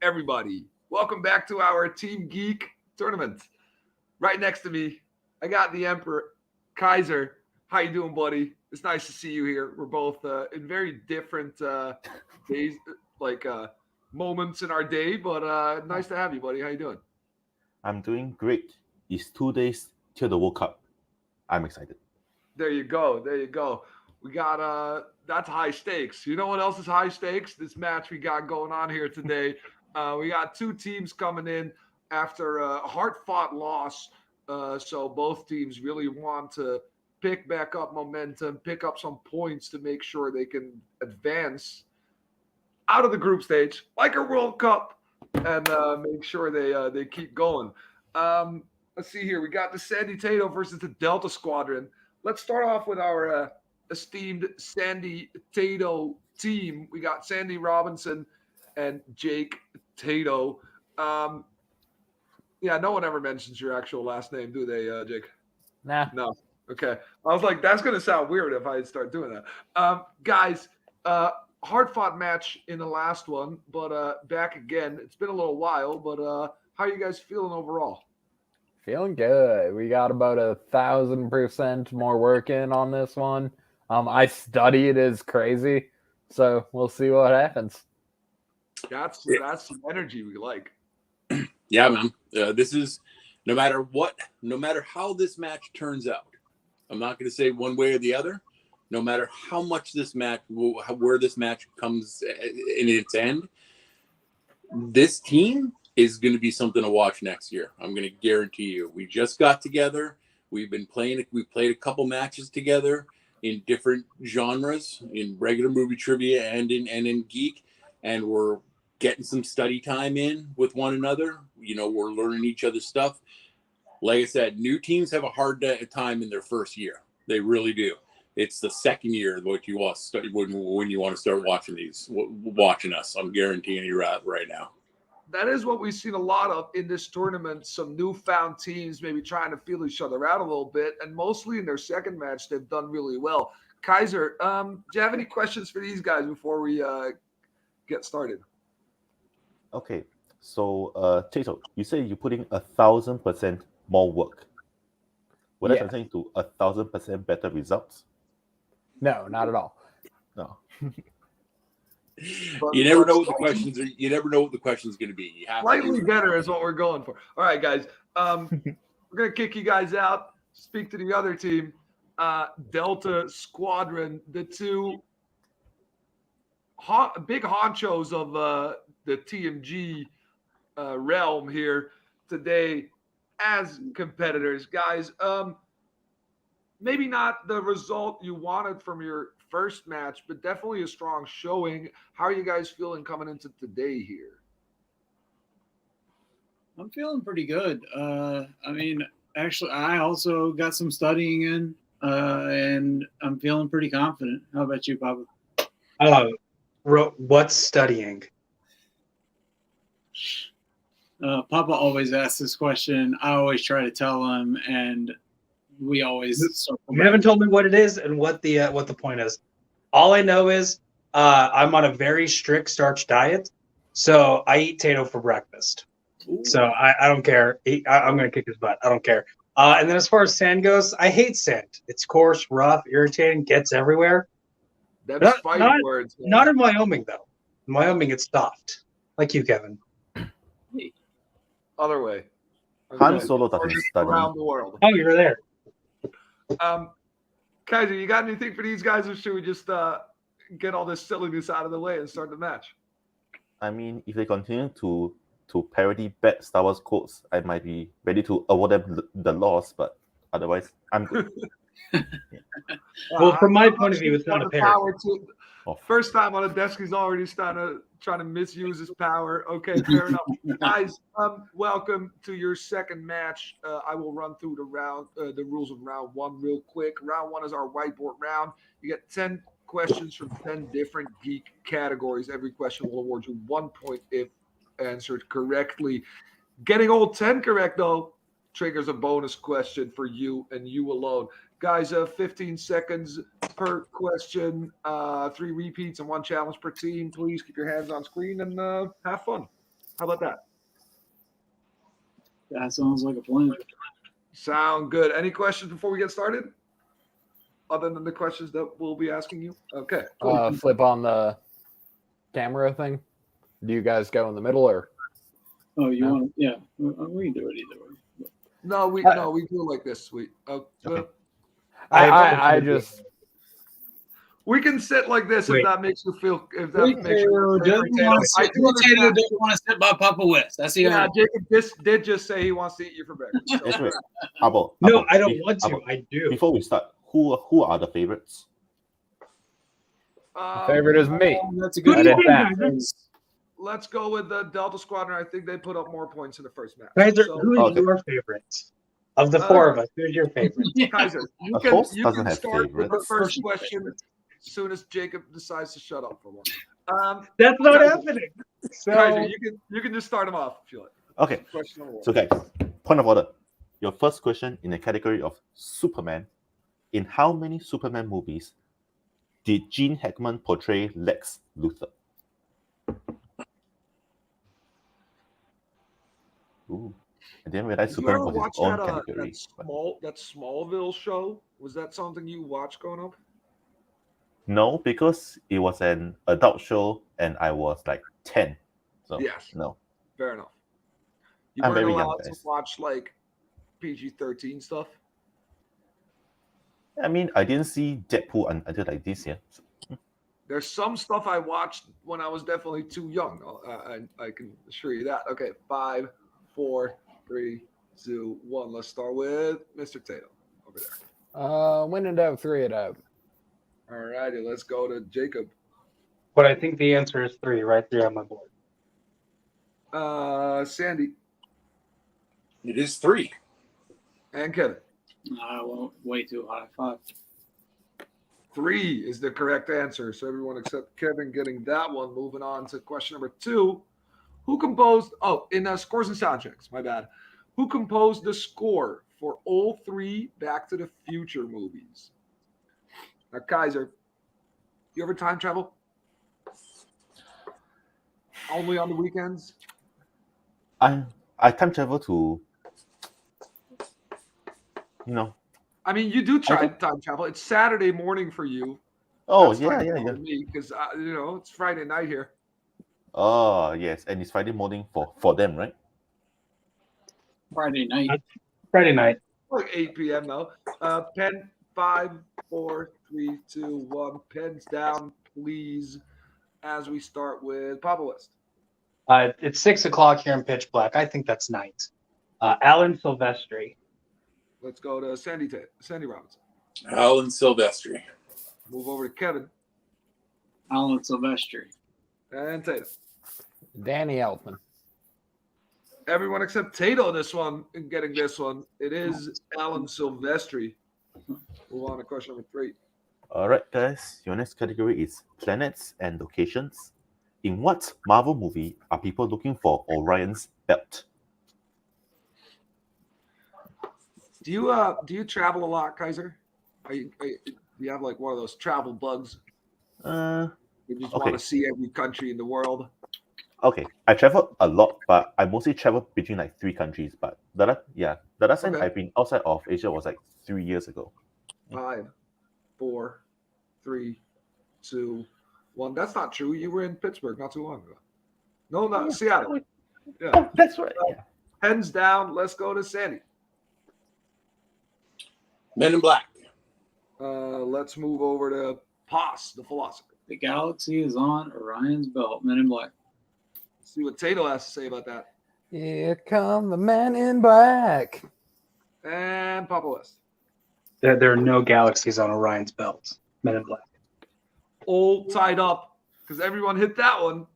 everybody. Welcome back to our TeaMGeek tournament. Right next to me, I got the Emperor, Kaiser. How you doing, buddy? It's nice to see you here. We're both in very different days, like moments in our day, but nice to have you, buddy. How you doing? I'm doing great. It's 2 days till the World Cup. I'm excited. There you go. There you go. We got that's high stakes. You know what else is high stakes? This match we got going on here today. We got two teams coming in after a hard-fought loss. So both teams really want to pick back up momentum, pick up some points to make sure they can advance out of the group stage, like a World Cup, and make sure they keep going. Let's see here. We got the Sandy Tato versus the Delta Squadron. Let's start off with our esteemed Sandy Tato team. We got Sandy Robinson and Jake Tato. Yeah, no one ever mentions your actual last name, do they, Jake? Nah. No. Okay. I was like, that's going to sound weird if I start doing that. Guys, hard fought match in the last one, but back again. It's been a little while, but how are you guys feeling overall? Feeling good. We got about 1,000% more work in on this one. I studied as crazy, so we'll see what happens. That's some energy we like. Yeah, man. This is no matter how this match turns out. I'm not going to say one way or the other. No matter how much this match, where this match comes in its end, this team is going to be something to watch next year. I'm going to guarantee you. We just got together. We've been playing. We played a couple matches together in different genres, in regular movie trivia and in geek, and we're getting some study time in with one another. You know, we're learning each other's stuff. Like I said, new teams have a hard time in their first year. They really do. It's the second year what you want to start, when you want to start watching us. I'm guaranteeing you right now. That is what we've seen a lot of in this tournament. Some newfound teams maybe trying to feel each other out a little bit, and mostly in their second match, they've done really well. Kaiser, do you have any questions for these guys before we get started? Okay, so Tato, you say you put in 1,000% more work. Would that translate to 1,000% better results? No, not at all. No. You never know what the questions are. You never know what the question's going to be. You have slightly better is what we're going for. All right, guys. We're gonna kick you guys out. Speak to the other team, Delta Squadron, the two big honchos of the TeaMG realm here today as competitors, guys. Maybe not the result you wanted from your first match, but definitely a strong showing. How are you guys feeling coming into today here? I'm feeling pretty good. I mean, actually, I also got some studying in, and I'm feeling pretty confident. How about you, Papa? What's studying? Papa always asks this question. I always try to tell him, and we always. You haven't told me what it is and what the point is. All I know is I'm on a very strict starch diet, so I eat Tato for breakfast. Ooh. So I don't care. I'm going to kick his butt. I don't care. And then as far as sand goes, I hate sand. It's coarse, rough, irritating, gets everywhere. That's fighting words. Man. Not in Wyoming, though. In Wyoming, it's soft. Like you, Kevin. Other way. Han Solo doesn't study. Around the world. Oh, you're there. Kaiser, you got anything for these guys, or should we just get all this silliness out of the way and start the match? I mean, if they continue to parody bad Star Wars quotes, I might be ready to award them the loss, but otherwise, I'm good. Yeah. Well, from my point of view, it's not a parody. First time on a desk, he's already trying to misuse his power. Okay, fair enough. Guys, welcome to your second match. I will run through the rules of round one real quick. Round one is our whiteboard round. You get 10 questions from 10 different geek categories. Every question will award you 1 point if answered correctly. Getting all 10 correct, though, triggers a bonus question for you and you alone. Guys, 15 seconds per question, 3 repeats and 1 challenge per team. Please keep your hands on screen and have fun. How about that? That sounds like a plan. Sound good. Any questions before we get started? Other than the questions that we'll be asking you? Okay. Cool. Flip on the camera thing. Do you guys go in the middle or? Oh, you No. want? Yeah, we can do it either way. No, we do it like this. Okay. I just We can sit like this Wait. if that makes you feel. If that Wait, makes you feel doesn't Tato. want to I sit. do understand. Tato doesn't want to sit by Papa West. That's the Yeah, only. Jacob did just say he wants to eat you for breakfast. So. Yes, wait. Abo, No, Abo, I don't be- want to. Abo, I do. Before we start, who are the favorites? favorite is me. That's a I good did one. that. Let's go with the Delta Squadron. I think they put up more points in the first match. Kaiser, So, who is Okay. your favorite? Of the four of us, who's your favorite? Kaiser, you A can host doesn't have start with the favorites. first question as soon as Jacob decides to shut up for one. That's not Kaiser, happening. So Kaiser, you can just start him off if you like. Okay, Question number one. so guys, point of order. Your first question in the category of Superman. In how many Superman movies did Gene Hackman portray Lex Luthor? Ooh, I didn't realize Did you ever Superman was watch his own that, category. but- that Smallville show? Was that something you watched growing up? No, because it was an adult show and I was like 10. So Yes. no. Fair enough. You I'm weren't very young, allowed to guys. watch like PG-13 stuff. I mean, I didn't see Deadpool until like this year. So, There's some stuff I watched when I was definitely too young. I can assure you that. Okay, 5, 4, 3, 2, 1. Let's start with Mr. Tato over there. When in doubt, 3 it out. All righty, let's go to Jacob. but I think the answer is 3 right there on my board. Sandy It is 3. and Kevin. Well, way too high. 5. 3 is the correct answer. So everyone except Kevin getting that one. Moving on to question number 2. Who composed? Oh, in scores and soundtracks. My bad. Who composed the score for all 3 Back to the Future movies? Now, Kaiser, do you ever time travel? Only on the weekends? I time travel to, I mean, you do try I think- time travel. It's Saturday morning for you. Oh, That's yeah, time yeah, travel yeah. for me because it's Friday night here. Oh, yes. And it's Friday morning for them, right? Friday night. Friday night. Like 8 p.m. now. Pen 5, 4, 3, 2, 1. Pens down, please. As we start with Papa West. It's 6 o'clock here in pitch black. I think that's night. Alan Silvestri. Let's go to Sandy Robinson. Alan Silvestri. Move over to Kevin Alan Silvestri. and Tato. Danny Elfman. Everyone except Tato this one and getting this one. It is Alan Silvestri. Move on to question number 3. All right, guys. Your next category is planets and locations. In what Marvel movie are people looking for Orion's belt? Do you travel a lot, Kaiser? Do you have like one of those travel bugs? You just Okay. want to see every country in the world. Okay, I traveled a lot, but I mostly traveled between like 3 countries. But the last time Okay. I've been outside of Asia was like 3 years ago. 5, 4, 3, 2, 1. That's not true. You were in Pittsburgh not too long ago. No, not Seattle. Yeah. Oh, that's right. Yeah. Pens down. Let's go to Sandy. Men in Black. Let's move over to Poss, the philosopher. The galaxy is on Orion's belt. Men in Black. See what Tato has to say about that. Here come the men in black. And Papa West. There are no galaxies on Orion's belt. Men in Black. All tied up because everyone hit that one.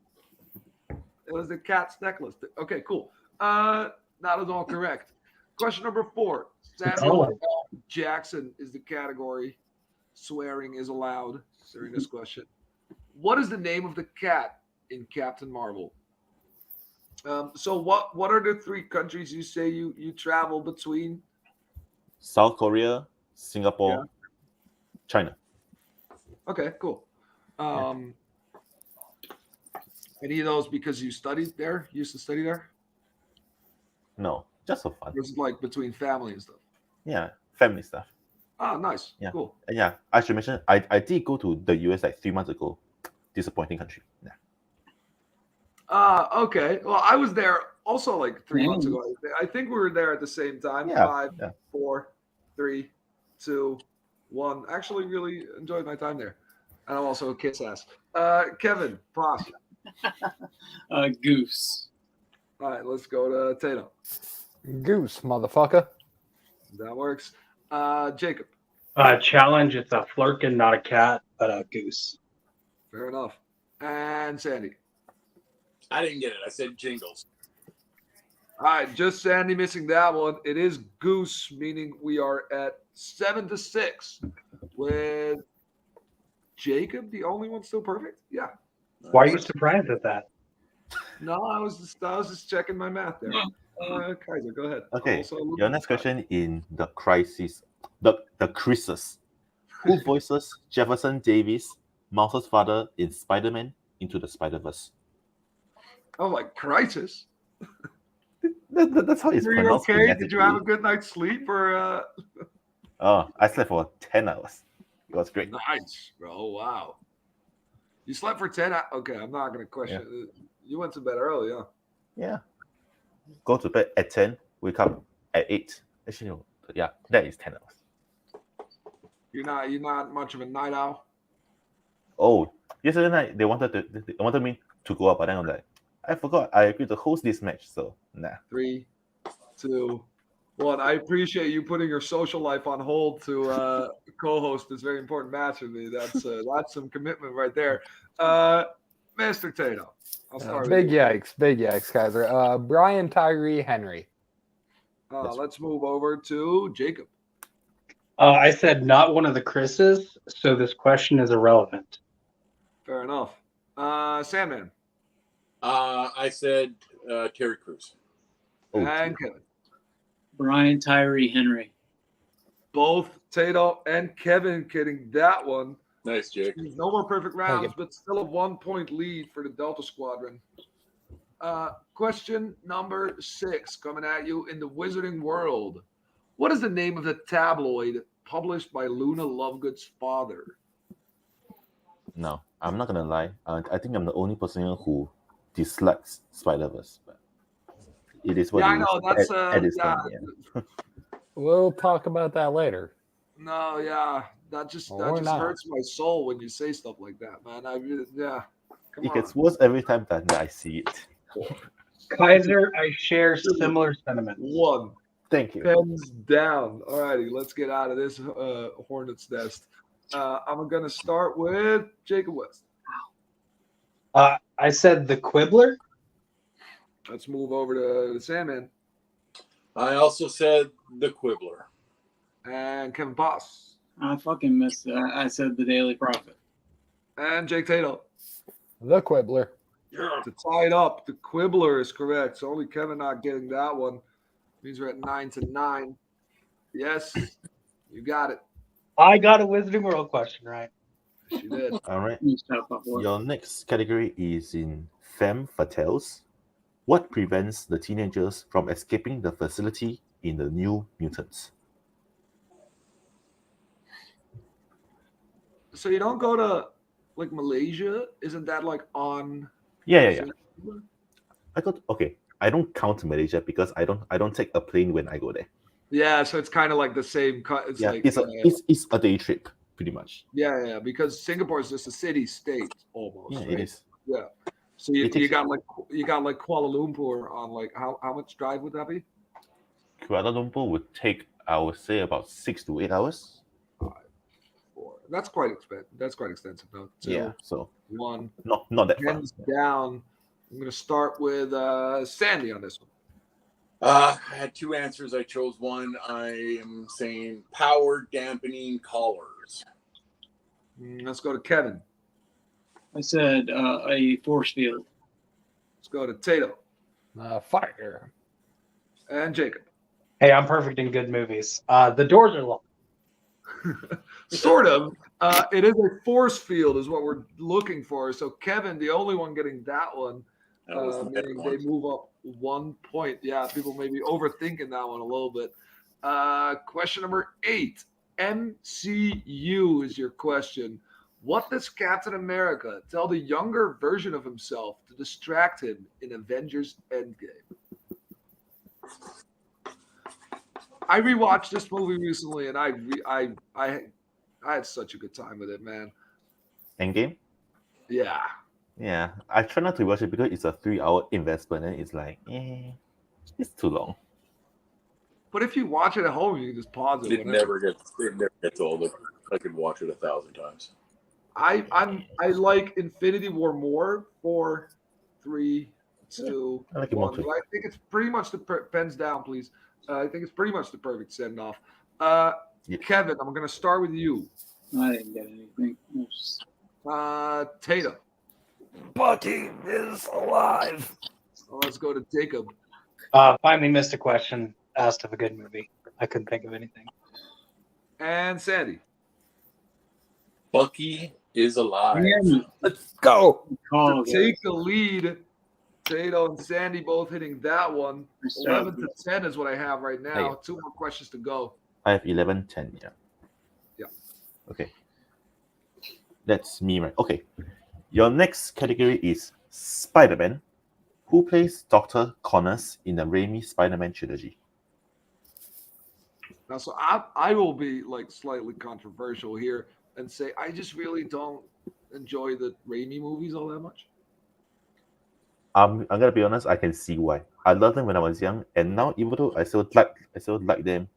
It was the cat's necklace. Okay, cool. That is all correct. Question number 4. Samuel L. Jackson is the category. Swearing is allowed during this question. What is the name of the cat in Captain Marvel? So what are the 3 countries you say you travel between? South Korea, Singapore, China. Okay, cool. Any of those because you studied there? Used to study there? No, just for fun. Or is it like between family and stuff? Yeah, family stuff. Oh, nice. Yeah. Cool. And yeah, I should mention I did go to the US like 3 months ago. Disappointing country. Yeah. Okay. Well, I was there also like 3 months Dang. ago. I think we were there at the same time. Yeah, 5, yeah. 4, 3, 2, 1. Actually, really enjoyed my time there. And I'm also a kiss ass. Kevin, Posh. Goose. All right, let's go to Tato. Goose, motherfucker. That works. Jacob. Challenge. It's a flirkin, not a cat, but a goose. Fair enough. And Sandy. I didn't get it. I said jingles. All right, just Sandy missing that one. It is goose, meaning we are at 7-6 with Jacob, the only one still perfect. Yeah. Why are you surprised at that? No, I was just checking my math there. Kaiser, go ahead. Okay. Also, a little Your bit next shy. question in the crisis. The crisis. Who voices Jefferson Davis, Mouse's father in Spider-Man Into the Spider-Verse? Oh, like crisis. That's how it's Are you pronounced. okay? Did you have a phonetically. good night's sleep or? Oh, I slept for 10 hours. It was great. Nice, bro. Wow. You slept for 10 hours. Okay, I'm not gonna question. You went to bed early, huh? Yeah. Go to bed at 10, wake up at 8. Actually, no. Yeah, that is 10 hours. You're not much of a night owl. Oh, yesterday night they wanted me to go out, but then I'm like, I forgot I agreed to host this match, so nah. 3, 2, 1. I appreciate you putting your social life on hold to co-host this very important match with me. That's some commitment right there. Mr. Tato, I'll start Big with you. yikes, Kaiser. Brian Tyree Henry. Let's move over to Jacob. I said not one of the Chris's, so this question is irrelevant. Fair enough. Sandman. I said Terry Crews. Oh, And Kevin. Brian Tyree Henry. Both Tato and Kevin getting that one. Nice, Jake. No more perfect rounds, you. but still a 1-point lead for the Delta Squadron. Question number 6 coming at you in the Wizarding world. What is the name of the tabloid published by Luna Lovegood's father? no, I'm not gonna lie. I think I'm the only person who dislikes Spider-Verse, but it is what Yeah, it I know. is That's at this yeah. time. Yeah. We'll talk about that later. No, yeah. That just Or not. hurts my soul when you say stuff like that, man. Come It on. gets worse every time that I see it. Kaiser, I share similar sentiments. 1. Thank you. Pens down. All righty, let's get out of this hornet's nest. I'm going to start with Jacob West. I said the Quibbler. Let's move over to the Sandman I also said the Quibbler. and Kevin Boss I fucking missed it. I said the Daily Prophet. and Jake Tato. The Quibbler. To tie it up, the Quibbler is correct. So only Kevin not getting that one. Means we're at 9-9. Yes, you got it. I got a Wizarding World question right. Yes, you did. All right. You step up for it. Your next category is in femme fatales. What prevents the teenagers from escaping the facility in the New Mutants? So you don't go to like Malaysia? Isn't that like on? Yeah. Okay. I don't count Malaysia because I don't take a plane when I go there. Yeah, so it's kind of like the same. It's Yeah, like it's a day trip pretty much. yeah, because Singapore is just a city state almost. Yeah, right? it is. Yeah. So you It takes- got like Kuala Lumpur on like how much drive would that be? Kuala Lumpur would take, I would say, about 6 to 8 hours. 5, 4. That's quite expensive. That's quite extensive. No, 2, Yeah, so 1. not that far. Hands down. I'm gonna start with Sandy on this one. I had 2 answers. I chose one. I am saying power dampening collars. Let's go to Kevin. I said a force field. Let's go to Tato Fire. and Jacob. Hey, I'm perfect in good movies. The doors are locked. Sort of. It is a force field, is what we're looking for. So Kevin, the only one getting that one, That was the better meaning one. they move up 1 point. Yeah, people may be overthinking that one a little bit. Question number 8. MCU is your question. What does Captain America tell the younger version of himself to distract him in Avengers Endgame? I rewatched this movie recently, and I had such a good time with it, man. Endgame? Yeah. Yeah, I try not to watch it because it's a 3-hour investment, and it's like, it's too long. But if you watch it at home, you can just pause it. It never gets old. I could watch it 1,000 times. I like Infinity War more. 4, 3, 2, I like it more 1. too. But I think it's pretty much the pens down, please. I think it's pretty much the perfect send off. Yeah. Kevin, I'm going to start with you. I didn't get anything. It was just- Tato. Bucky is alive. Let's go to Jacob. Finally missed a question asked of a good movie. I couldn't think of anything. And Sandy. Bucky is alive. Man, Let's go. call To it. take the lead, Tato and Sandy both hitting that one. 11 to 10 is what I have right now. Hey. 2 more questions to go. I have 11, 10, yeah. Yeah. Okay. That's me, right? Okay. Your next category is Spider-Man. Who plays Dr. Connors in the Raimi Spider-Man trilogy? Now, so I will be like slightly controversial here and say I just really don't enjoy the Raimi movies all that much. I'm gonna be honest. I can see why. I loved them when I was young, and now even though I still like them,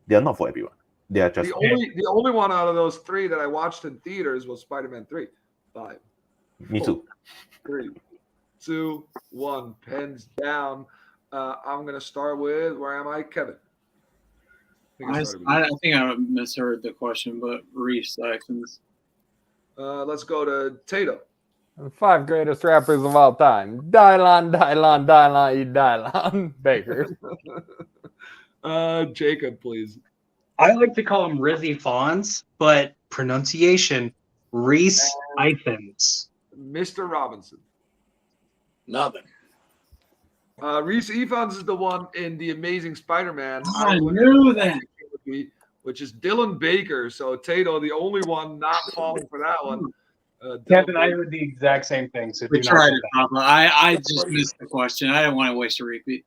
they are not for everyone. They are just The only one out of those 3 that I watched in theaters was Spider-Man 3. 5, me too. 3, 2, 1. Pens down. I'm gonna start with where am I, Kevin? I think I misheard the question, but Reese Saxons. Let's go to Tato. The 5 greatest rappers of all time. Dylan, Dylan, Dylan, E. Dylan. Baker. Jacob, please. I like to call him Rizzy Fawns, but pronunciation Reese Ifans. Mr. Robinson. Nothing. Reese Ifans is the one in The Amazing Spider-Man. I knew that. Which is Dylan Baker. So Tato, the only one not falling for that one. Kevin, I heard the exact same thing. So We do tried not it, Papa. I just missed the question. I didn't want to waste a repeat.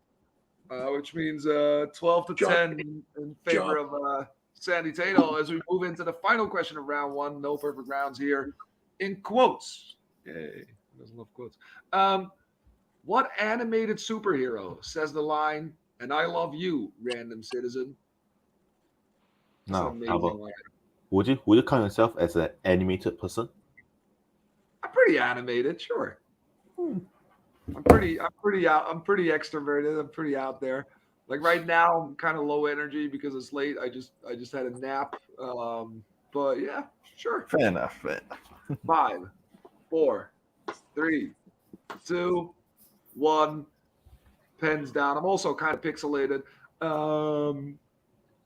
Which means 12 to 10 in favor of Sandy Tato as we move into the final question of round 1. No perfect rounds here. In quotes. Yay. Doesn't love quotes. What animated superhero says the line, "And I love you, random citizen"? That's Now, an amazing how about line. would you count yourself as an animated person? I'm pretty animated, sure. I'm pretty extroverted. I'm pretty out there. Like right now, I'm kind of low energy because it's late. I just had a nap. But yeah, sure. Fair enough. 5, 4, 3, 2, 1. Pens down. I'm also kind of pixelated.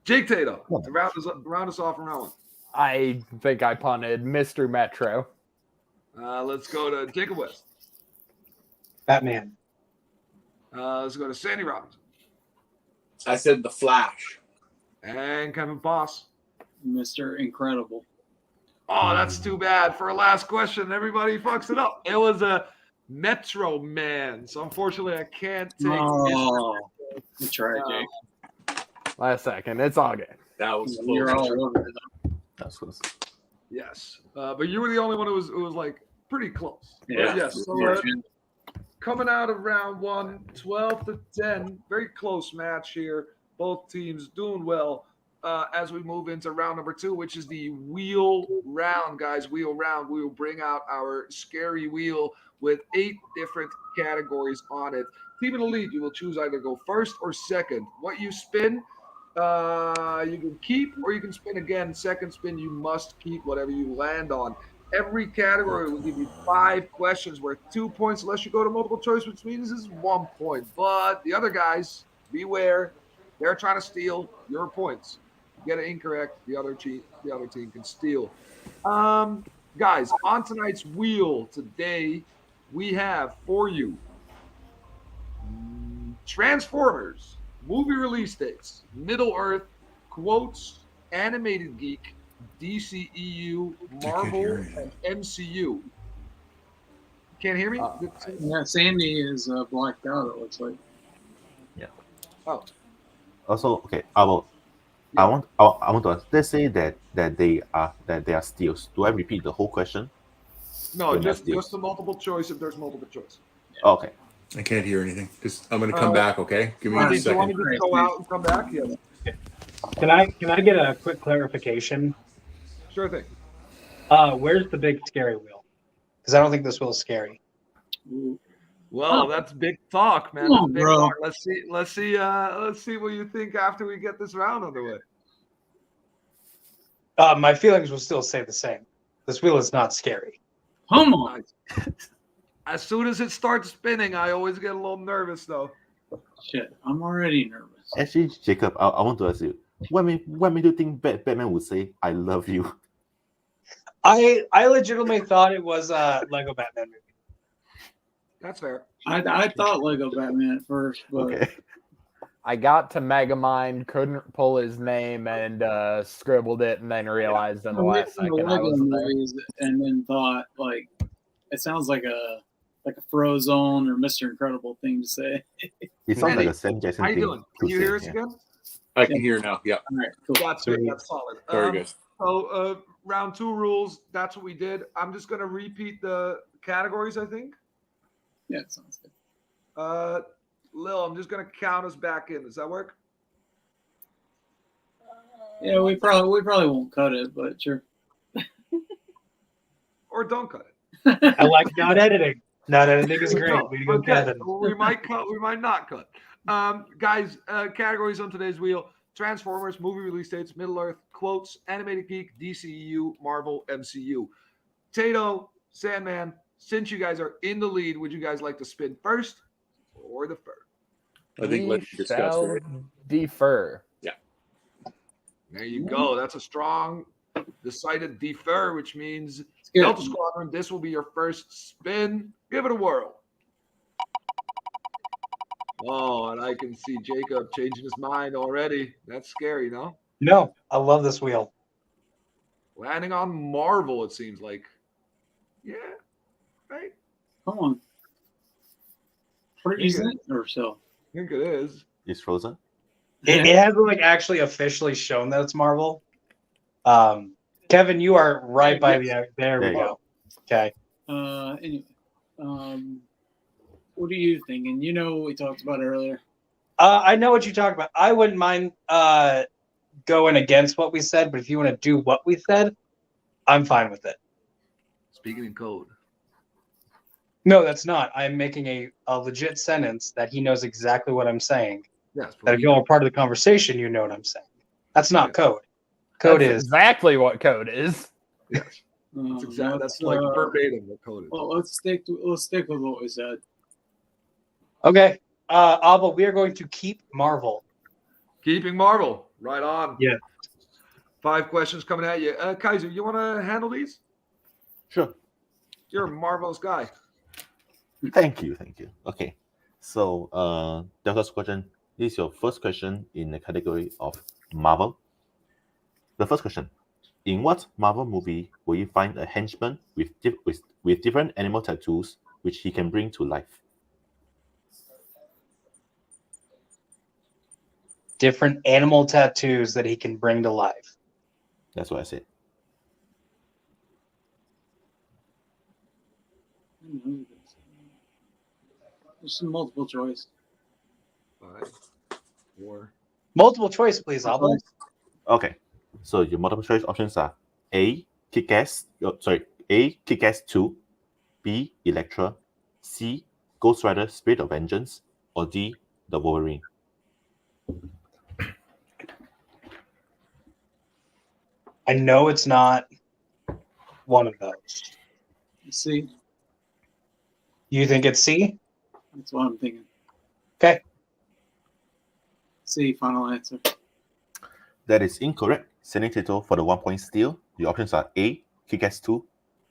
Jake Tato, to round us off in round 1. I think I punted Mr. Metro. Let's go to Jacob West. Batman. Let's go to Sandy Robinson. I said The Flash. And Kevin Boss. Mr. Incredible. Oh, that's too bad. For a last question, everybody fucks it up. It was a Metro Man. So unfortunately, I can't take Oh, you tried, Jake. Last second. It's all good. That was You're close. all over it. That's close. Yes. But you were the only one who was like pretty close. Yeah. But yes. So, coming out of round 1, 12 to 10. Very close match here. Both teams doing well. As we move into round number 2, which is the wheel round, guys. Wheel round. We will bring out our scary wheel with 8 different categories on it. Team in the lead, you will choose either go first or second. What you spin, you can keep or you can spin again. Second spin, you must keep whatever you land on. Every category will give you 5 questions worth 2 points unless you go to multiple choice, which means this is 1 point. But the other guys, beware. They're trying to steal your points. Get it incorrect, the other team can steal. Guys, on tonight's wheel today, we have for you Transformers, movie release dates, Middle Earth, quotes, Animated Geek, DCEU, Marvel, and MCU. Can't hear me? Yeah, Sandy is blacked out. It looks like. Oh, Also, okay, I want to ask, let's say that they are steals. Do I repeat the whole question? no, When just that's the multiple choice if there's multiple choice. Okay. I can't hear anything. I'm going to come back, okay? Give me Andy, a do you want second. me to go out and come back? Yes. Can I get a quick clarification? Sure thing. Where's the big scary wheel? Because I don't think this wheel is scary. Well, that's big talk, man. Come That's on, big bro. talk. Let's see what you think after we get this round underway. My feelings will still stay the same. This wheel is not scary. Come on. As soon as it starts spinning, I always get a little nervous, though. Shit, I'm already nervous. Actually, Jacob, I want to ask you, what made you think Batman would say "I love you"? I legitimately thought it was a Lego Batman movie. That's fair. I thought Lego Batman at first, but Okay. I got to Megamind, couldn't pull his name, and scribbled it, and then realized in the I went last from the second I Lego was there. movies and then thought like it sounds like a Frozone or Mr. Incredible thing to say. It sounds like Andy, a Sam Jackson How you thing doing? to Can you say, hear us yeah. again? I can hear now. Yeah. All right, cool. That's good. That's solid. Sorry, guys. So, round 2 rules. That's what we did. I'm just gonna repeat the categories. I think. Yeah, it sounds good. Lil, I'm just gonna count us back in. Does that work? Yeah, we probably won't cut it, but sure. Or don't cut it. I like not editing. Not editing is great. No, Way to go, okay. Kevin. We might cut. We might not cut. Guys, categories on today's wheel: Transformers, movie release dates, Middle Earth, quotes, Animated Geek, DCEU, Marvel, MCU. Tato, Sandman, since you guys are in the lead, would you guys like to spin first or the first? I think We let's discuss shall it. defer. There you go. That's a strong, decided defer, which means It's good. Delta Squadron, this will be your first spin. Give it a whirl. Oh, and I can see Jacob changing his mind already. That's scary, no? No, I love this wheel. Landing on Marvel, it seems like. Yeah, right? Come on. Pretty decent or so. I think it is. It's frozen. It hasn't like actually officially shown that it's Marvel. Kevin, you are right by the. There we There you go. Okay. Anyway, what are you thinking? You know what we talked about earlier. I know what you talked about. I wouldn't mind going against what we said, but if you want to do what we said, I'm fine with it. Speaking in code. No, that's not. I'm making a legit sentence that he knows exactly what I'm saying. Yes. That if you all are part of the conversation, you know what I'm saying. That's not code. Code That's is exactly what code is. Yes. That's exactly. That's like verbatim what code is. Well, let's stick with what we said. okay. Abel, we are going to keep Marvel. Keeping Marvel. Right on. Yeah. 5 questions coming at you. Kaiser, you want to handle these? Sure. You're a marvelous guy. Thank you. Okay. So, Delta Squadron, this is your first question in the category of Marvel. The first question: in what Marvel movie will you find a henchman with different animal tattoos which he can bring to life? Different animal tattoos that he can bring to life. That's what I said. There's some multiple choice. 5, 4. Multiple choice, please, Abel. Okay. So your multiple choice options are A. Kick-Ass. A. Kick-Ass 2. B. Elektra. C. Ghost Rider: Spirit of Vengeance. Or D. The Wolverine. I know it's not one of those. See, You think it's C? that's what I'm thinking. Okay. See, final answer. That is incorrect. Sending Tato for the 1 point steal. Your options are A. Kick-Ass 2,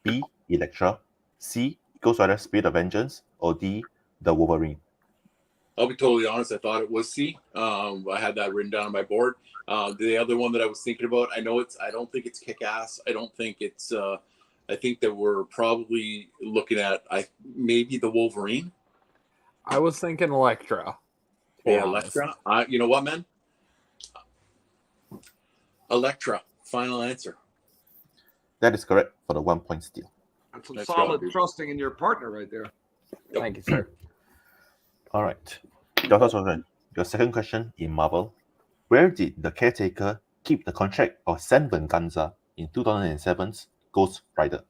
B. Elektra, C. Ghost Rider Spirit of Vengeance, or D. The Wolverine. I'll be totally honest. I thought it was C. I had that written down on my board. The other one that I was thinking about, I don't think it's Kick-Ass. I don't think it's. I think that we're probably looking at maybe the Wolverine I was thinking Elektra. or Elektra. You know what, man? Elektra. Final answer. That is correct for the 1 point steal. That's some Let's solid go. trusting in your partner right there. Thank you, sir. All right. Dr. Squadron, your second question in Marvel. Where did the Caretaker keep the contract of San Venganza in 2007's Ghost Rider?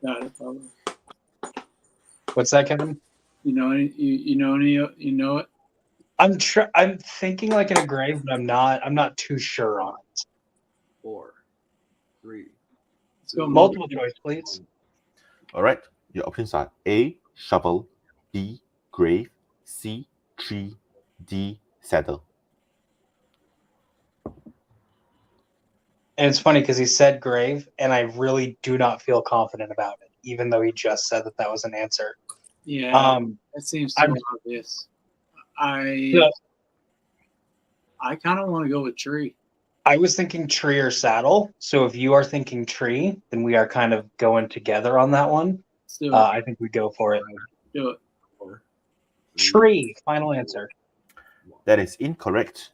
Got it, probably. What's that, Kevin? You know it. I'm thinking like in a grave, but I'm not too sure on it. 4, 3. Let's go Multiple choice, please. All right. Your options are A. Shovel, B. Grave, C. Tree, D. Saddle. And it's funny because he said grave, and I really do not feel confident about it, even though he just said that was an answer. Yeah, that seems too I'm- obvious. Yeah. I kind of want to go with tree. I was thinking tree or saddle. So if you are thinking tree, then we are kind of going together on that one. Let's do it. I think we go for it. Do it. 4, 3, Tree. Final answer. That is incorrect.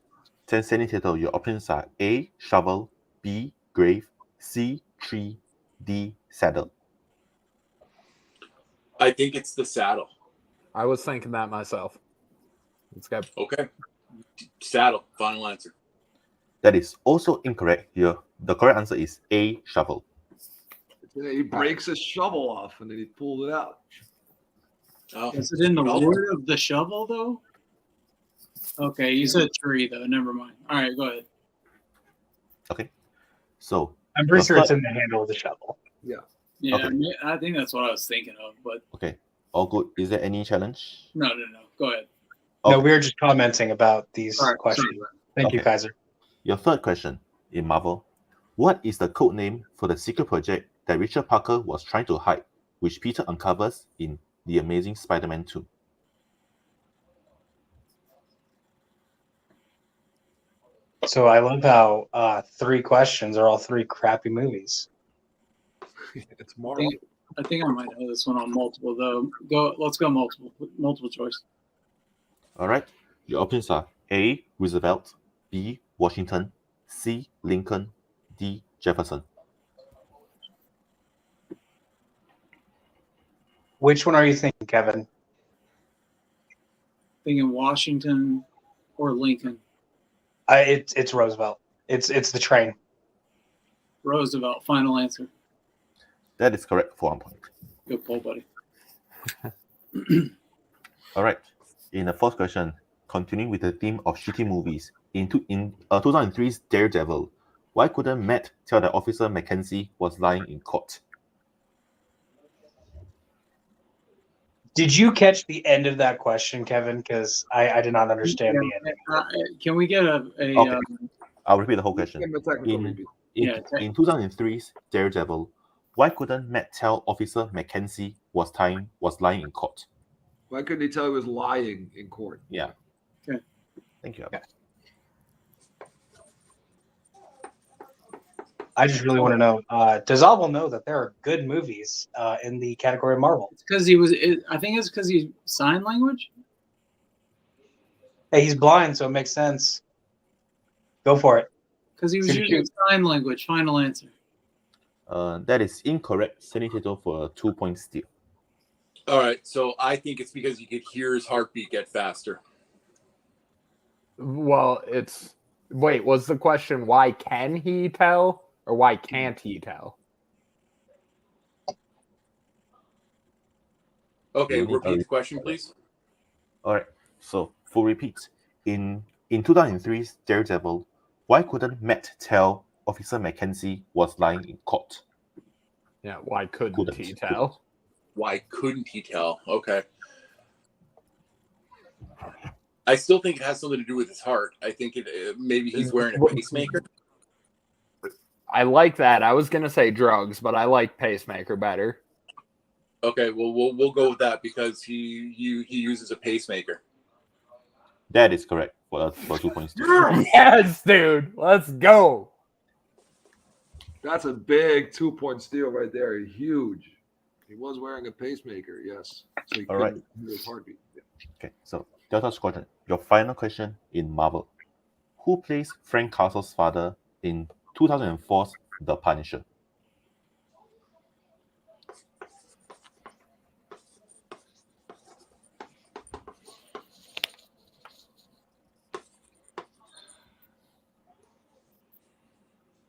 Sending Tato, your options are A. Shovel, B. Grave, C. Tree, D. Saddle. I think it's the saddle. I was thinking that myself. Let's go. Okay. Saddle. Final answer. That is also incorrect here. The correct answer is A. Shovel. He breaks his shovel off and then he pulled it out. Oh, Is it in the Oh. wood of the shovel though? Okay, you said tree though. Never mind. All right, go ahead. Okay. So, I'm pretty Your sure it's third- in the handle of the shovel. Yeah, Okay. I think that's what I was thinking of. But okay. All good. Is there any challenge? no. Go ahead. No, Okay. we were just commenting about these All right, questions. sorry. Thank you, Okay. Kaiser. Your third question in Marvel. What is the code name for the secret project that Richard Parker was trying to hide, which Peter uncovers in The Amazing Spider-Man 2? So I love how 3 questions are all 3 crappy movies. It's Marvel. I think I might know this one on multiple though. Let's go multiple choice. All right. Your options are A. Roosevelt, B. Washington, C. Lincoln, D. Jefferson. Which one are you thinking, Kevin? Thinking Washington or Lincoln. It's Roosevelt. It's the train. Roosevelt. Final answer. That is correct for 1 point. Good pull, buddy. All right. In the fourth question, continuing with the theme of shitty movies, in 2003's Daredevil, why couldn't Matt tell that Officer Mackenzie was lying in court? Did you catch the end of that question, Kevin? Because I did not understand the end. Can we get a Okay. I'll repeat the whole question. Give him a technical In, repeat. in 2003's Daredevil, why couldn't Matt tell Officer Mackenzie was lying in court? Why couldn't he tell he was lying in court? Yeah. Okay. Thank you. Okay. I just really want to know, does Abel know that there are good movies in the category of Marvel? It's because I think it's because he's sign language. Hey, he's blind, so it makes sense. Go for it. Because he was Should using you- sign language. Final answer. That is incorrect. Sending Tato for a 2-point steal. All right. So I think it's because you could hear his heartbeat get faster. Well, wait, was the question why can he tell or why can't he tell? Okay. You need Repeat a- the question, please. All right. So, full repeat. In 2003's Daredevil, why couldn't Matt tell Officer Mackenzie was lying in court? Yeah, why couldn't he Couldn't. tell? Why couldn't he tell? Okay. I still think it has something to do with his heart. I think maybe he's wearing a pacemaker. I like that. I was gonna say drugs, but I like pacemaker better. Okay, well we'll go with that because he uses a pacemaker. That is correct for 2 points. Yes, dude. Let's go. That's a big 2-point steal right there. Huge. He was wearing a pacemaker, yes. So he All right. couldn't hear his heartbeat. Yeah. Okay, so Delta Squadron, your final question in Marvel. Who plays Frank Castle's father in 2004's The Punisher?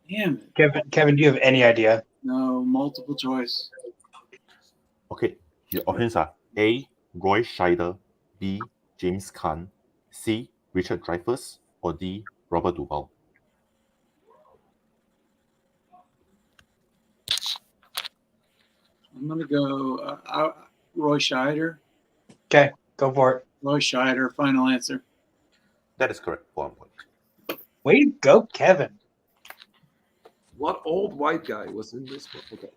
Damn it. Kevin, do you have any idea? No, multiple choice. Okay, your options are A. Roy Scheider, B. James Caan, C. Richard Dreyfuss, or D. Robert Duvall. I'm gonna go Roy Scheider. Okay, go for it. Roy Scheider. Final answer. That is correct for 1 point. Way to go, Kevin. What old white guy was in this one? Okay.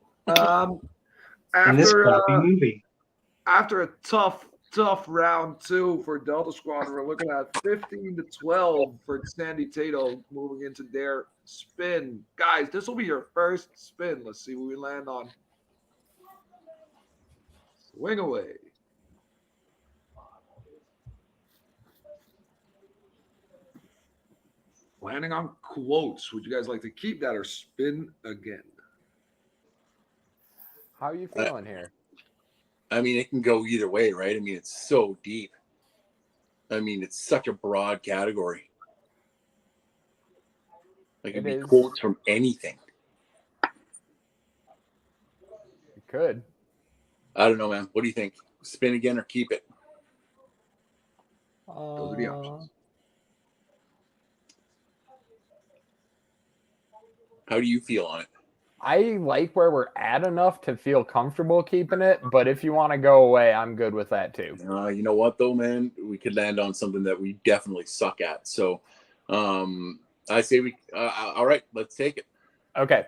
In this After crappy movie. after a tough round 2 for Delta Squadron, we're looking at 15-12 for Sandy Tato moving into their spin. Guys, this will be your first spin. Let's see what we land on. Swing away. Landing on quotes. Would you guys like to keep that or spin again? How are you feeling here? I mean, it can go either way, right? I mean, it's so deep. I mean, it's such a broad category. Like it'd be It is. quotes from anything. You could. I don't know, man. What do you think? Spin again or keep it? Those are the options. How do you feel on it? I like where we're at enough to feel comfortable keeping it, but if you want to go away, I'm good with that too. You know what, though, man? We could land on something that we definitely suck at. So I say we all right, let's take it. Okay.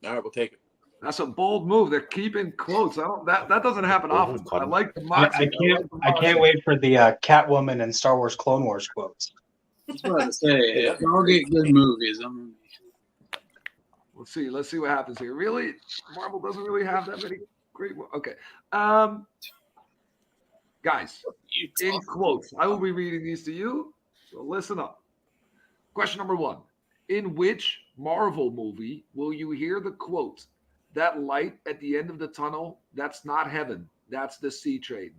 All right, we'll take it. That's a bold move. They're keeping quotes. That doesn't happen often. I like the moxie. I can't wait for the Catwoman and Star Wars Clone Wars quotes. I was about to say, if I'll get good movies, Let's see what happens here. Really, Marvel doesn't really have that many great. Okay, guys, in quotes, I will be reading these to you. So listen up. Question number 1: in which Marvel movie will you hear the quote, "That light at the end of the tunnel, that's not heaven, that's the sea train"?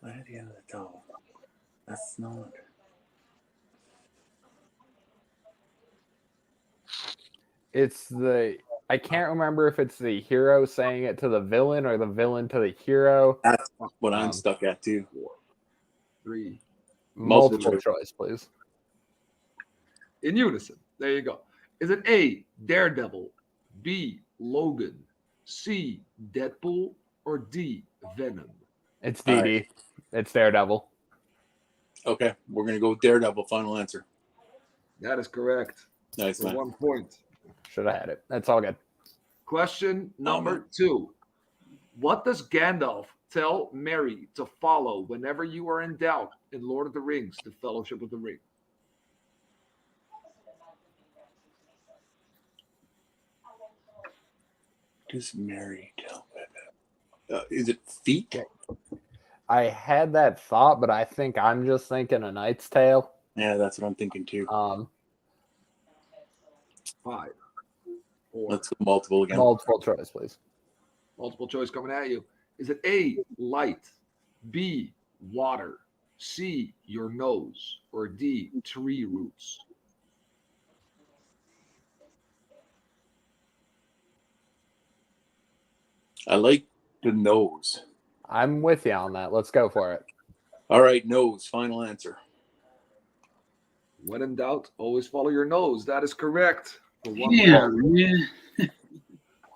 Light at the end of the tunnel. That's not. It's I can't remember if it's the hero saying it to the villain or the villain to the hero. That's what I'm stuck at too. 4, 3. Multiple choice, please. In unison. There you go. Is it A, Daredevil, B, Logan, C, Deadpool, or D, Venom? It's DD. Right. It's Daredevil. Okay, we're gonna go with Daredevil. Final answer. That is correct. Nice, For man. 1 point. Should have had it. That's all good. Question number 2. What does Gandalf tell Merry to follow whenever you are in doubt in Lord of the Rings, The Fellowship of the Ring? Does Mary tell? Is it feet? I had that thought, but I think I'm just thinking A Knight's Tale. Yeah, that's what I'm thinking too. 5, 4. Let's go multiple again. Multiple choice, please. Multiple choice coming at you. Is it A, light, B, water, C, your nose, or D, tree roots? I like the nose. I'm with you on that. Let's go for it. All right, nose. Final answer. When in doubt, always follow your nose. That is correct. For 1 yeah, point. man.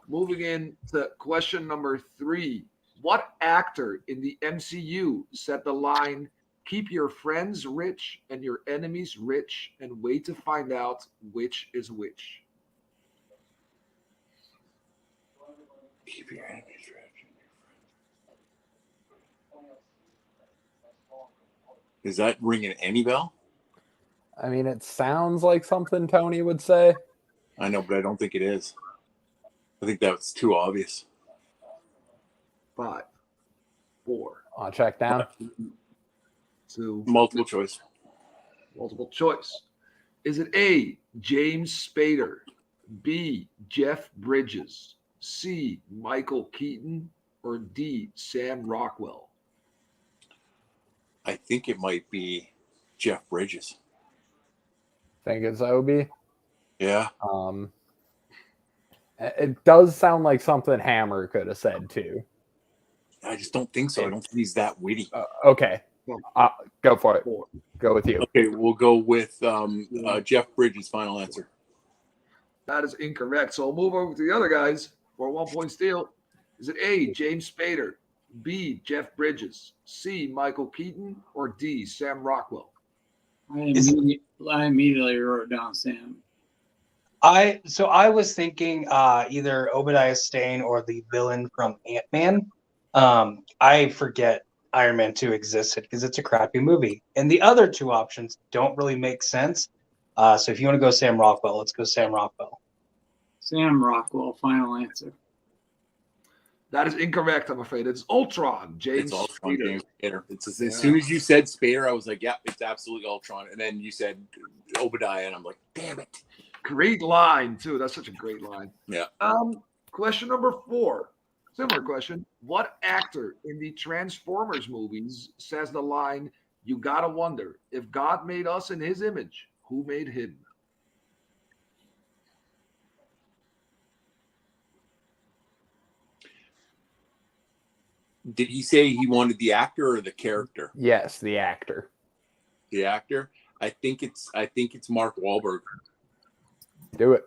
moving in to question number 3. What actor in the MCU said the line, "Keep your friends rich and your enemies rich and wait to find out which is which"? Keep your enemies rich. Is that ringing any bell? I mean, it sounds like something Tony would say. I know, but I don't think it is. I think that's too obvious. 5, 4, I'll check down. 2, Multiple choice. multiple choice. Is it A, James Spader, B, Jeff Bridges, C, Michael Keaton, or D, Sam Rockwell? I think it might be Jeff Bridges. Think it's Obi. Yeah. It does sound like something Hammer could have said too. I just don't think so. I don't think he's that witty. Okay, go for it. 4. Go with you. Okay, we'll go with Jeff Bridges' final answer. That is incorrect. So we'll move over to the other guys for a 1-point steal. Is it A, James Spader, B, Jeff Bridges, C, Michael Keaton, or D, Sam Rockwell? I immediately wrote down Sam. I was thinking either Obadiah Stane or the villain from Ant-Man. I forget Iron Man 2 existed because it's a crappy movie. And the other two options don't really make sense. So if you want to go Sam Rockwell, let's go Sam Rockwell. Sam Rockwell, final answer. That is incorrect, I'm afraid. It's Ultron, James It's Ultron, Spader. James Spader. As soon as you said Spader, I was like, yeah, it's absolutely Ultron. And then you said Obadiah, and I'm like, damn it. Great line, too. That's such a great line. Yeah. Question number 4. Similar question. What actor in the Transformers movies says the line, "You gotta wonder, if God made us in his image, who made him"? Did he say he wanted the actor or the character? Yes, the actor. The actor. I think it's Mark Wahlberg. Do it.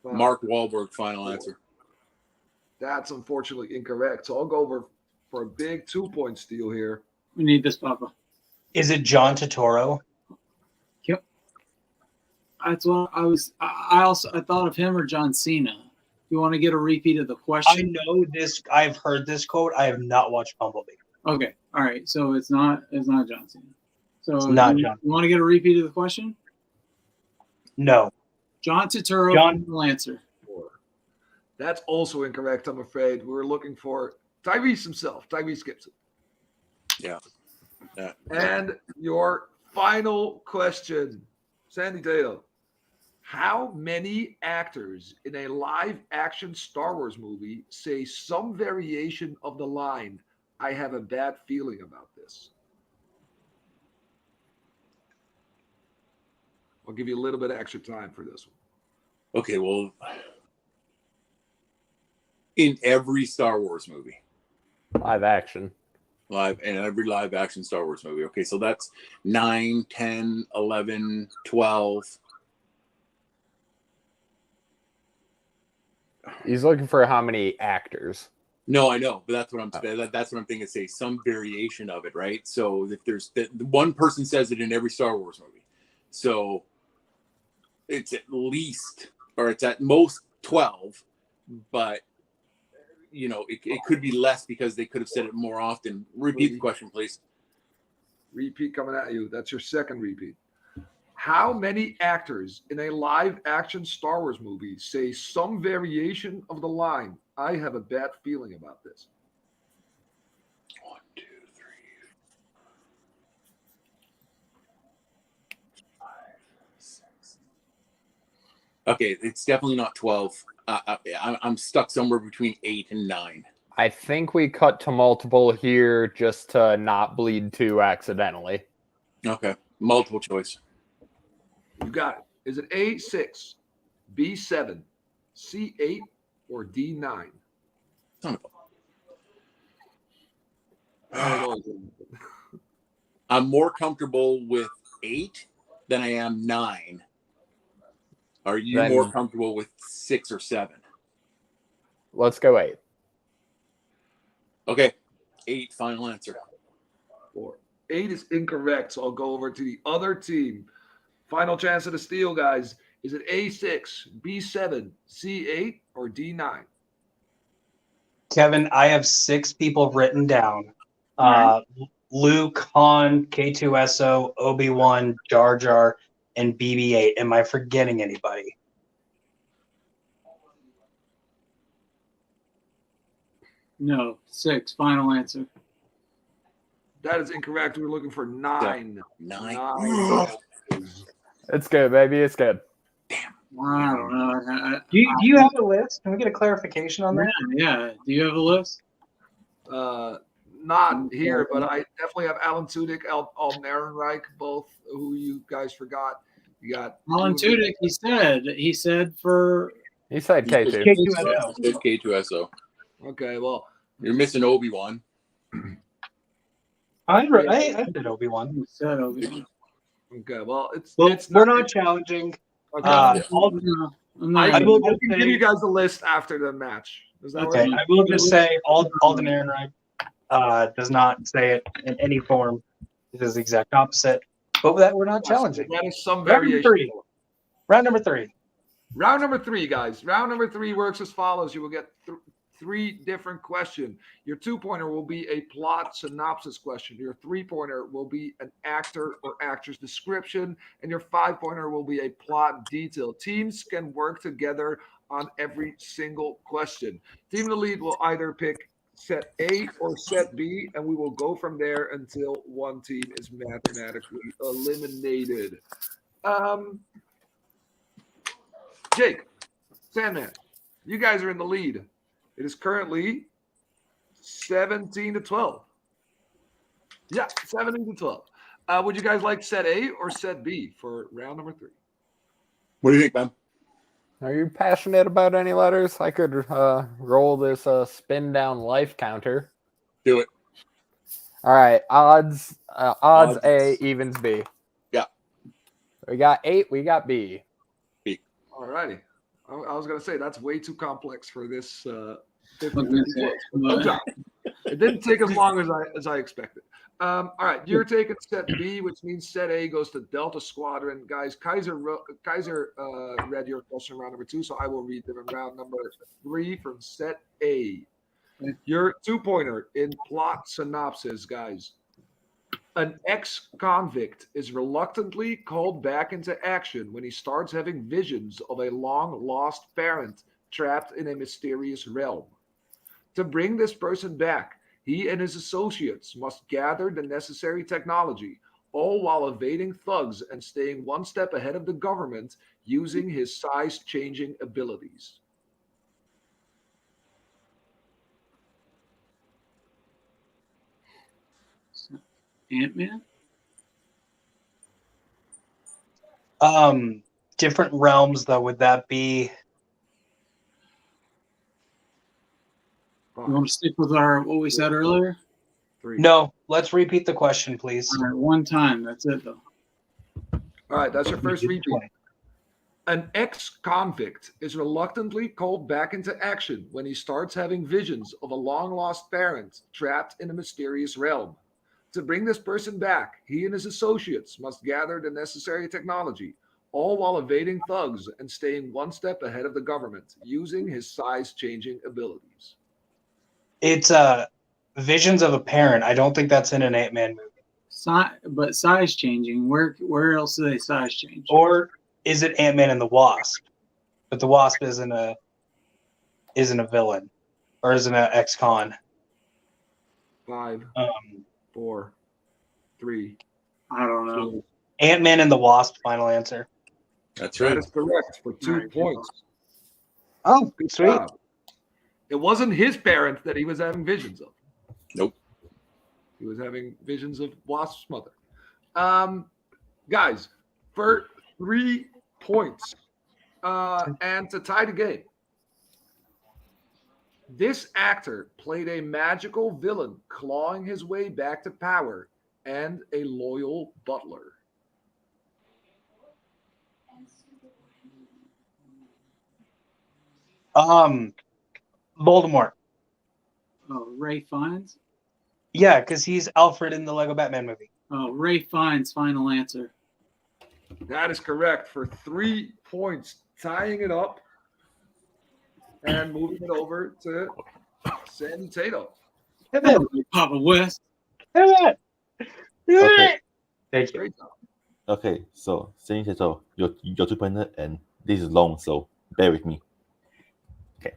Mark Wahlberg. Final answer. That's unfortunately incorrect. So I'll go over for a big 2-point steal here. We need this, Papa. Is it John Turturro? Yep. That's what I was. I thought of him or John Cena. You want to get a repeat of the question? I know this. I've heard this quote. I have not watched Bumblebee. Okay. All right. So it's not John Cena. So It's not you John. want to get a repeat of the question? No. John Turturro, final answer. That's also incorrect, I'm afraid. We were looking for Tyrese himself, Tyrese Gibson. Yeah. And your final question, Sandy Tato. How many actors in a live-action Star Wars movie say some variation of the line, "I have a bad feeling about this"? I'll give you a little bit of extra time for this one. Okay, well, in every Star Wars movie, Live action. in every live action Star Wars movie. Okay, so that's 9, 10, 11, 12. He's looking for how many actors. No, I know, but that's what I'm thinking. Say some variation of it, right? So if there's one person says it in every Star Wars movie, so it's at least, or it's at most 12, but it could be less because they could have said it more often. Repeat the question, please. Repeat coming at you. That's your second repeat. How many actors in a live-action Star Wars movie say some variation of the line, "I have a bad feeling about this"? 1, 2, 3, 4, 5, 6. Okay, it's definitely not 12. I'm stuck somewhere between 8 and 9. I think we cut to multiple here just to not bleed too accidentally. Okay, multiple choice. You got it. Is it A6, B7, C8, or D9? Son of Oh, I'm more comfortable with 8 than I am 9. Are you Then- more comfortable with 6 or 7? Let's go 8. Okay. 8, final answer. 4. 8 is incorrect, so I'll go over to the other team. Final chance of the steal, guys. Is it A6, B7, C8, or D9? Kevin, I have 6 people written down. Luke, Han, K2SO, Obi-Wan, Jar Jar, and BB-8. Am I forgetting anybody? No, 6. Final answer. That is incorrect. We were looking for 9. 9. It's good, baby. It's good. I don't know. Do you have a list? Can we get a clarification on that? Yeah. Do you have a list? Not here, but I definitely have Alan Tudyk, Alnarenreich, both who you guys forgot. You got Alan Tudyk. He said for. He said K2. K2SO. It's K2SO. Okay, well, You're missing Obi-Wan. I did Obi-Wan. He said Obi-Wan. okay, well, Well, it's we're not challenging. Okay, No, I'm not I gonna- can give you guys the list after the match. Is that Okay, right? I will just say Alden Ehrenreich does not say it in any form. It is the exact opposite. But that we're not challenging. That is some Round number variation. 3. Round number 3. Round number 3, guys. Round number 3 works as follows. You will get 3 different questions. Your 2-pointer will be a plot synopsis question. Your 3-pointer will be an actor or actress description. And your 5-pointer will be a plot detail. Teams can work together on every single question. Team in the lead will either pick set A or set B, and we will go from there until one team is mathematically eliminated. Jake, Sandman, you guys are in the lead. It is currently 17-12. Yeah, 17-12. Would you guys like set A or set B for round number 3? What do you think, man? Are you passionate about any letters? I could roll this spin down life counter. Do it. All right, odds A, evens B. Yeah. We got 8, we got B. All righty. I was going to say that's way too complex for this 50 I was gonna say, Good job. It didn't take as long as I expected. All right, you're taking set B, which means set A goes to Delta Squadron. Guys, Kaiser read your question round number 2, so I will read them in round number 3 from set A. Your 2-pointer in plot synopsis, guys. An ex-convict is reluctantly called back into action when he starts having visions of a long-lost parent trapped in a mysterious realm. To bring this person back, he and his associates must gather the necessary technology, all while evading thugs and staying one step ahead of the government using his size-changing abilities. Ant-Man? Different realms, though. Would that be? You want to stick with what we said earlier? 3. No. Let's repeat the question, please. All right, one time. That's it, though. All right, that's your first repeat. An ex-convict is reluctantly called back into action when he starts having visions of a long-lost parent trapped in a mysterious realm. To bring this person back, he and his associates must gather the necessary technology, all while evading thugs and staying one step ahead of the government, using his size-changing abilities. It's visions of a parent. I don't think that's in an Ant-Man movie. But size changing. Where else do they size change? Or is it Ant-Man and the Wasp? But the Wasp isn't a villain, or isn't an ex-con. 5, 4, 3. I don't know. Ant-Man and the Wasp. Final answer. That's That right. is correct for 2 points. Oh, Good sweet. job. It wasn't his parent that he was having visions of. Nope. He was having visions of Wasp's mother. Guys, for 3 points and to tie the game, this actor played a magical villain clawing his way back to power and a loyal butler. Voldemort. Oh, Ray Fiennes. Yeah, because he's Alfred in the Lego Batman movie. Oh, Ray Fiennes. Final answer. That is correct for 3 points, tying it up and moving it over to Sandy Tato. Kevin, Papa West. Kevin. Okay. Thank you. Great job. Okay, so Sandy Tato, your 2-pointer, and this is long, so bear with me. Okay,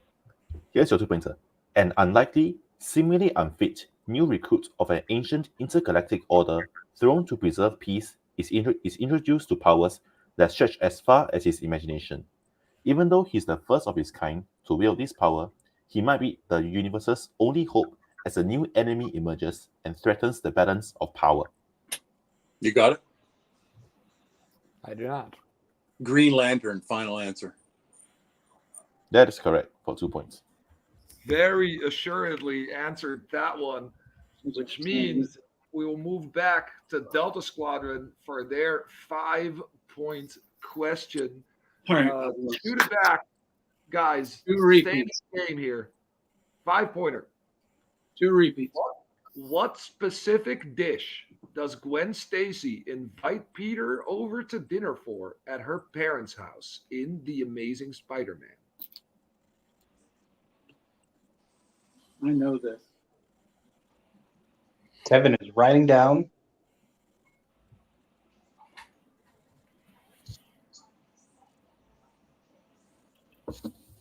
here's your 2-pointer. An unlikely, seemingly unfit new recruit of an ancient intergalactic order thrown to preserve peace is introduced to powers that stretch as far as his imagination. Even though he's the first of his kind to wield this power, he might be the universe's only hope as a new enemy emerges and threatens the balance of power. You got it? I do not. Green Lantern, final answer. That is correct for 2 points. Very assuredly answered that one, which means we will move back to Delta Squadron for their 5-point question. All right. 2 to back, guys. 2 Stay in repeats. the game here. 5-pointer. 2 repeats. What specific dish does Gwen Stacy invite Peter over to dinner for at her parents' house in The Amazing Spider-Man? I know this. Kevin is writing down.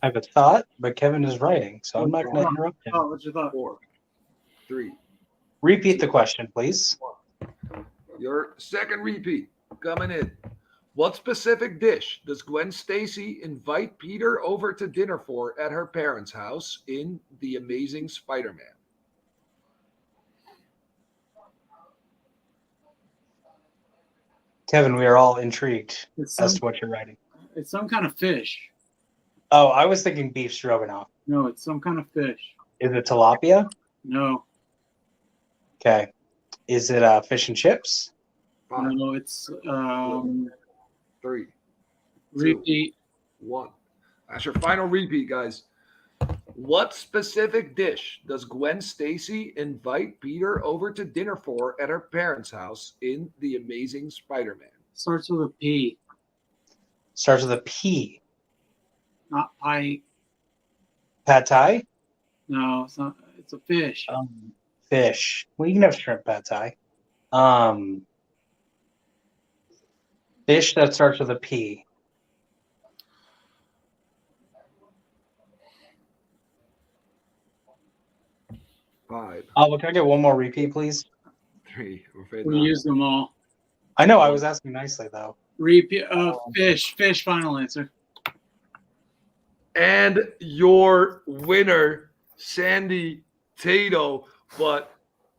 I have a thought, but Kevin is writing, so I'm not going to interrupt him. Oh, what's your thought? 4, 3. Repeat the question, please. Your second repeat coming in. What specific dish does Gwen Stacy invite Peter over to dinner for at her parents' house in The Amazing Spider-Man? Kevin, we are all intrigued It's as some, to what you're writing. it's some kind of fish. Oh, I was thinking beef stroganoff. No, it's some kind of fish. Is it tilapia? No, Okay. Is it fish and chips? 5, no, it's 3, repeat. 1. That's your final repeat, guys. What specific dish does Gwen Stacy invite Peter over to dinner for at her parents' house in The Amazing Spider-Man? Starts with a P, Starts with a P. not pie. Pad thai? No, it's not. It's a fish. Fish. Well, you can have shrimp pad thai. Fish that starts with a P. 5, Well, can I get one more repeat, please? 3. I'm afraid We not. used them all. I know, I was asking nicely, though. Repeat. Fish. Fish. Final answer. And your winner, Sandy Tato, but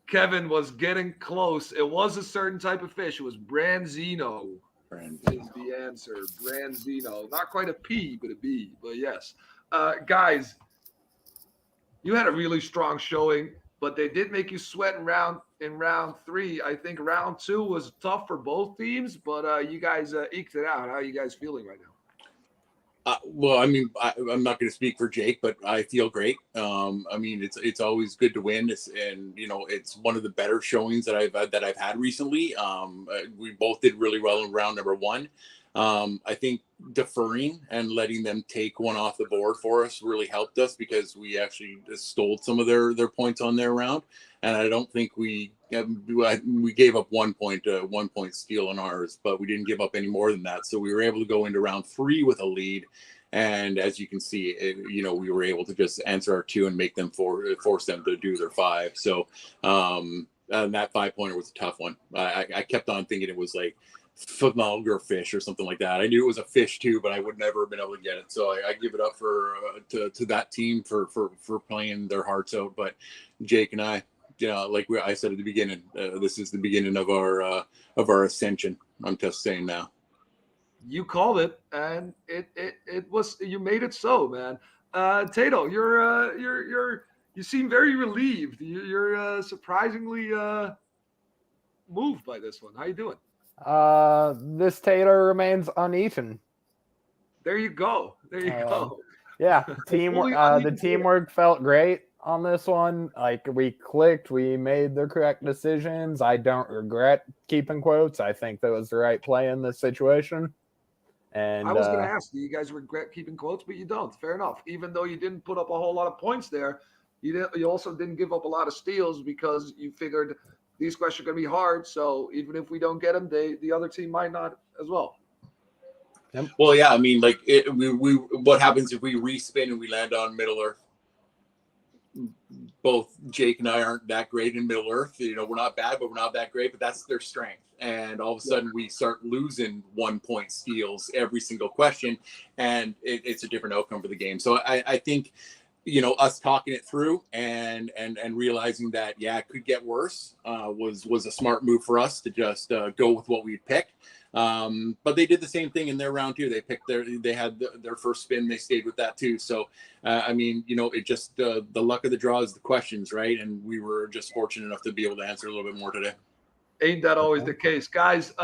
Kevin was getting close. It was a certain type of fish. It was branzino. Is the answer. Branzino. Not quite a P, but a B. But yes. Guys, you had a really strong showing, but they did make you sweat in round 3. I think round 2 was tough for both teams, but you guys eked it out. How are you guys feeling right now? Well, I mean, I'm not going to speak for Jake, but I feel great. I mean, it's always good to win, and you know, it's one of the better showings that I've had recently. We both did really well in round number 1. I think deferring and letting them take one off the board for us really helped us because we actually stole some of their points on their round, and I don't think we gave up 1 point steal on ours, but we didn't give up any more than that. So we were able to go into round 3 with a lead, and as you can see, you know, we were able to just answer our 2 and make them force them to do their 5. So and that 5-pointer was a tough one. I kept on thinking it was like Fnalger fish or something like that. I knew it was a fish too, but I would never have been able to get it. So I give it up to that team for playing their hearts out. But Jake and I, you know, like I said at the beginning, this is the beginning of our ascension. I'm just saying now. You called it, and it was, you made it so, man. Tato, you seem very relieved. You're surprisingly moved by this one. How you doing? This Tato remains uneaten. There you go. There you go. Yeah, teamwork. Fully on The you. teamwork felt great on this one. Like we clicked, we made the correct decisions. I don't regret keeping quotes. I think that was the right play in this situation. And I was going to ask, do you guys regret keeping quotes? But you don't. Fair enough. Even though you didn't put up a whole lot of points there, you also didn't give up a lot of steals because you figured these questions are going to be hard. So even if we don't get them, the other team might not as well. Well, yeah, I mean, like what happens if we respin and we land on Middle Earth? Both Jake and I aren't that great in Middle Earth. We're not bad, but we're not that great. But that's their strength. And all of a sudden, we start losing 1 point steals every single question, and it's a different outcome for the game. So I think, us talking it through and realizing that it could get worse was a smart move for us to just go with what we picked. But they did the same thing in their round too. They had their first spin. They stayed with that too. So, it just, the luck of the draw is the questions, right? And we were just fortunate enough to be able to answer a little bit more today. Ain't that always the case? Guys,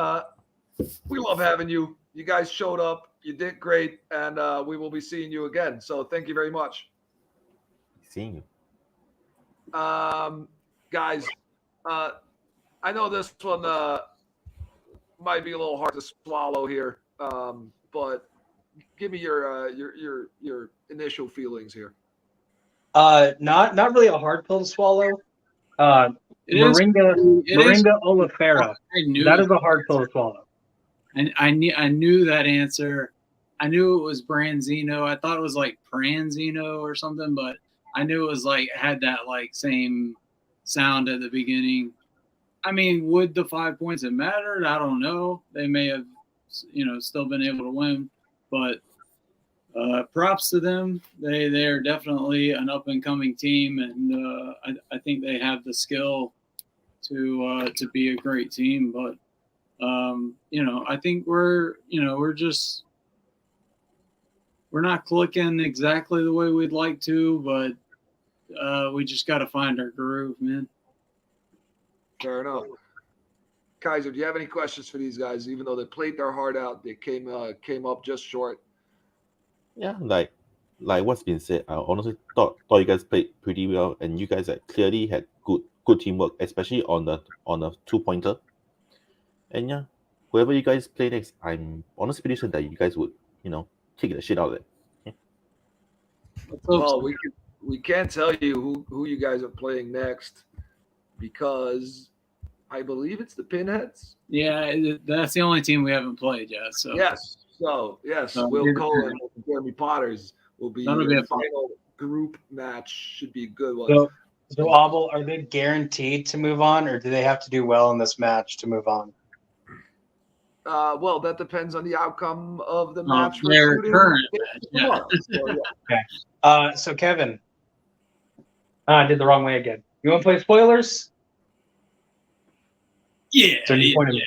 we love having you. You guys showed up. You did great. And we will be seeing you again. So thank you very much. Seeing you. Guys, I know this one might be a little hard to swallow here, but give me your initial feelings here. Not really a hard pill to swallow. Moringa Olifera. That is a hard pill to swallow. And I knew that answer. I knew it was Branzino. I thought it was like Pranzino or something, but I knew it was like had that like same sound at the beginning. I mean, would the 5 points have mattered? I don't know. They may have, still been able to win, but props to them. They are definitely an up and coming team, and I think they have the skill to be a great team. But I think we're not clicking exactly the way we'd like to, but we just got to find our groove, man. Fair enough. Kaiser, do you have any questions for these guys? Even though they played their heart out, they came up just short. Yeah, like what's been said, I honestly thought you guys played pretty well, and you guys clearly had good teamwork, especially on the 2-pointer. And yeah, whoever you guys play next, I'm honestly pretty sure that you guys would, kick the shit out of it. Yeah. Well, we can't tell you who you guys are playing next because I believe it's the Pinheads. Yeah, that's the only team we haven't played yet. So yes, Will Cohen and Jeremy Potters will be the final group match. Should be a good one. So Abel, are they guaranteed to move on, or do they have to do well in this match to move on? Well, that depends on the outcome of the match. Their current match. Yeah. So, yeah. Okay. So Kevin, I did the wrong way again. You want to play spoilers? Yeah. So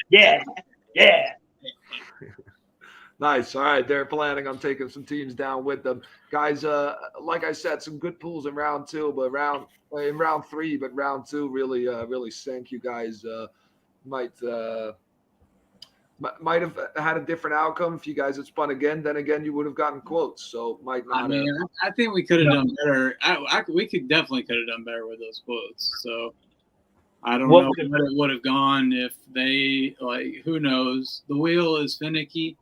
yeah. Nice. All right. They're planning on taking some teams down with them. Guys, like I said, some good pools in round two, but in round three, but round two really sank you guys. Might have had a different outcome if you guys had spun again. Then again, you would have gotten quotes. So might not. I mean, I think we could have done better. We definitely could have done better with those quotes. So I don't know where it would have gone if they who knows? The wheel is finicky,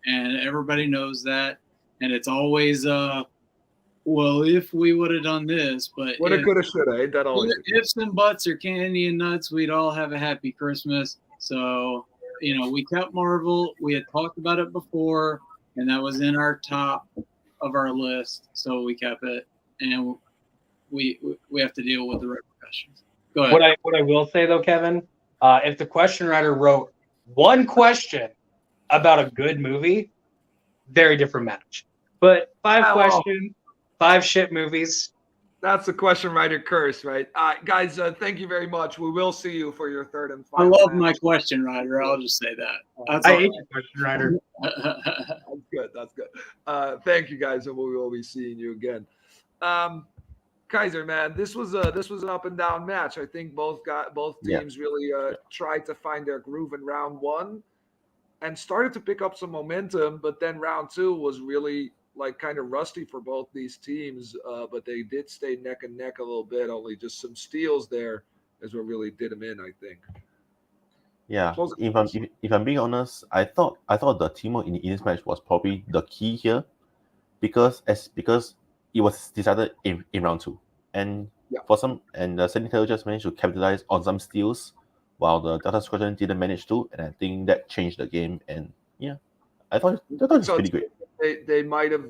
and everybody knows that. And it's always well, if we would have done this, but what a coulda, shoulda, ain't that always? Ifs and buts or candy and nuts, we'd all have a happy Christmas. So. We kept Marvel. We had talked about it before, and that was in our top of our list. So we kept it, and we have to deal with the repercussions. Go ahead. What I will say though, Kevin, if the question writer wrote one question about a good movie, very different match. But 5 questions, 5 shit movies. That's the question writer curse, right? Guys, thank you very much. We will see you for your third and final. I love match. my question writer. I'll just say that. I hate your question writer. That's good. Thank you, guys, and we will be seeing you again. Kaiser, man, this was an up and down match. I think both teams really tried to find their groove in round one and started to pick up some momentum, but then round two was really like kind of rusty for both these teams, but they did stay neck and neck a little bit. Only just some steals there is what really did them in, I think. Yeah, Closing if thoughts. I'm being honest, I thought the teamwork in this match was probably the key here, because it was decided in round 2, and Yeah. the Sentinel just managed to capitalize on some steals, while the Delta Squadron didn't manage to, and I think that changed the game. And yeah, I thought it was So pretty great. they might have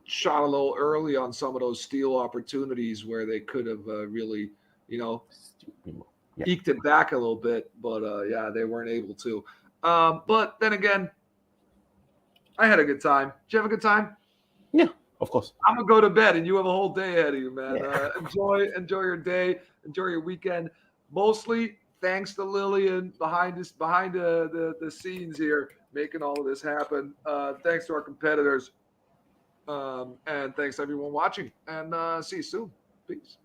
shot a little early on some of those steal opportunities where they could have really, Yeah. eked it back a little bit, but yeah, they weren't able to. But then again, I had a good time. Did you have a good time? Yeah, of course. I'm gonna go to bed, and you have a whole day ahead of you, man. Yeah. Enjoy your day, enjoy your weekend. Mostly thanks to Lillian behind the scenes here, making all of this happen. Thanks to our competitors, and thanks to everyone watching. And see you soon. Peace.